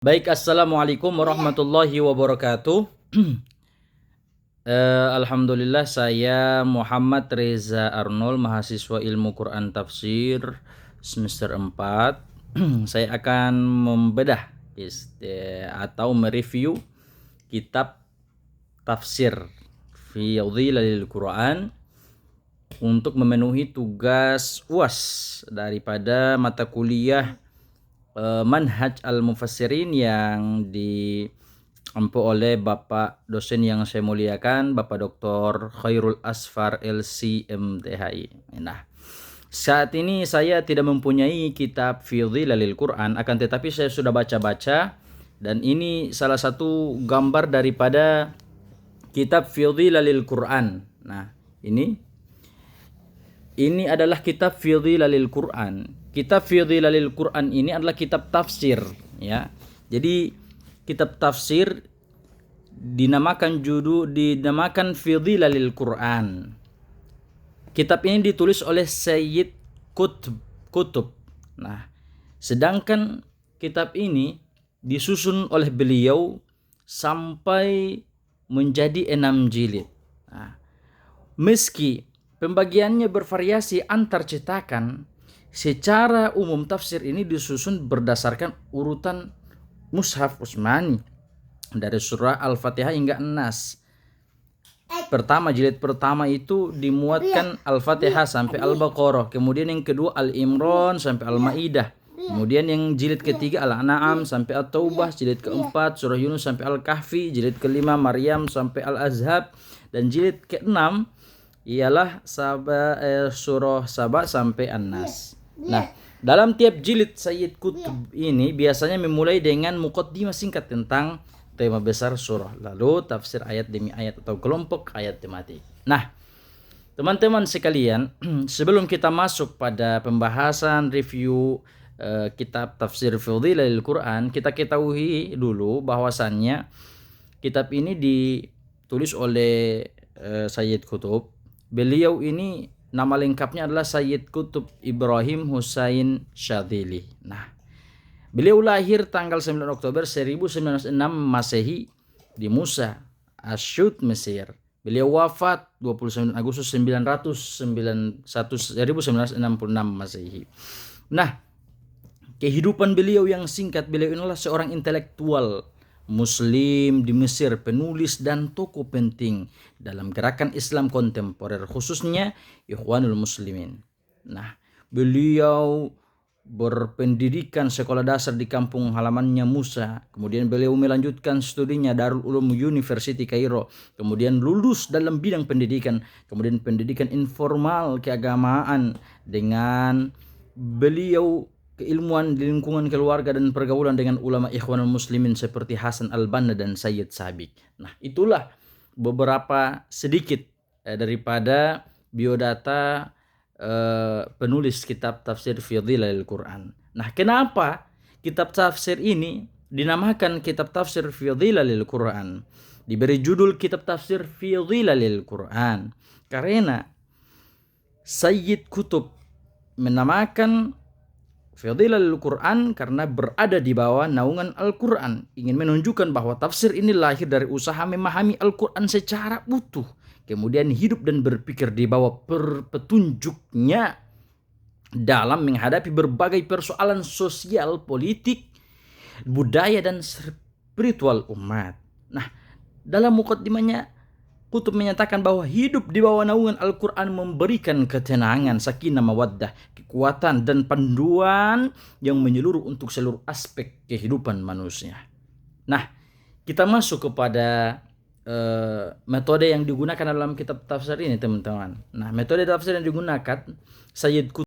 Baik, assalamualaikum warahmatullahi wabarakatuh. Alhamdulillah, saya Muhammad Reza Arnold, mahasiswa ilmu Quran tafsir semester 4. Saya akan membedah atau mereview kitab tafsir fi Dhilalil Quran untuk memenuhi tugas UAS daripada mata kuliah Manhaj Al-Mufassirin yang diampu oleh Bapak dosen yang saya muliakan, Bapak Dr. Khairul Asfar LC.MTHI. Nah, saat ini saya tidak mempunyai kitab fi Dhilalil Quran, akan tetapi saya sudah baca-baca dan ini salah satu gambar daripada kitab fi Dhilalil Quran. Nah, ini adalah kitab fi Dhilalil Quran. Kitab fi Dhilalil Quran ini adalah kitab tafsir, ya. Jadi kitab tafsir dinamakan fi Dhilalil Quran. Kitab ini ditulis oleh Sayyid Qutb. Nah, sedangkan kitab ini disusun oleh beliau sampai menjadi 6 jilid. Nah, meski pembagiannya bervariasi antar cetakan, secara umum tafsir ini disusun berdasarkan urutan Mushaf Utsmani dari surah Al-Fatihah hingga An-Nas. Jilid pertama itu dimuatkan Al-Fatihah sampai Al-Baqarah, kemudian yang kedua Al-Imran sampai Al-Maidah, kemudian yang jilid ketiga Al-An'am sampai At-Taubah, jilid keempat surah Yunus sampai Al-Kahfi, jilid kelima Maryam sampai Al-Ahzab, dan jilid keenam ialah surah Saba sampai An-Nas. Nah, dalam tiap jilid Sayyid Qutb ini biasanya memulai dengan muqaddimah singkat tentang tema besar surah, lalu tafsir ayat demi ayat atau kelompok ayat tematik. Nah, teman-teman sekalian, sebelum kita masuk pada pembahasan review kitab tafsir fi Dhilalil Quran, kita ketahui dulu bahwasannya kitab ini ditulis oleh Sayyid Qutb. Beliau ini nama lengkapnya adalah Sayyid Qutb Ibrahim Husain Syadzili. Nah, beliau lahir tanggal 9 Oktober 1906 Masehi di Musa, Asyut, Mesir. Beliau wafat 29 Agustus 1966 Masehi. Nah, kehidupan beliau yang singkat, beliau inilah seorang intelektual Muslim di Mesir, penulis dan tokoh penting dalam gerakan Islam kontemporer, khususnya Ikhwanul Muslimin. Nah, beliau berpendidikan sekolah dasar di kampung halamannya Musa, kemudian beliau melanjutkan studinya Darul Ulum University Kairo, kemudian lulus dalam bidang pendidikan, kemudian pendidikan informal keagamaan dengan beliau keilmuan di lingkungan keluarga dan pergaulan dengan ulama Ikhwanul Muslimin seperti Hasan Al-Banna dan Sayyid Sabiq. Nah, itulah beberapa sedikit daripada biodata penulis kitab tafsir fi Dhilalil Quran. Nah, kenapa kitab tafsir ini dinamakan kitab tafsir fi Dhilalil Quran? Diberi judul kitab tafsir fi Dhilalil Quran karena Sayyid Qutb menamakan fi Dhilalil Quran karena berada di bawah naungan Al-Quran, ingin menunjukkan bahwa tafsir ini lahir dari usaha memahami Al-Quran secara utuh, kemudian hidup dan berpikir di bawah petunjuknya dalam menghadapi berbagai persoalan sosial, politik, budaya, dan spiritual umat. Nah, dalam muqaddimahnya Qutb menyatakan bahwa hidup di bawah naungan Al-Quran memberikan ketenangan, sakinah, mawaddah, kekuatan, dan panduan yang menyeluruh untuk seluruh aspek kehidupan manusia. Nah, kita masuk kepada metode yang digunakan dalam kitab tafsir ini, teman-teman. Nah, metode tafsir yang digunakan Sayyid Qutb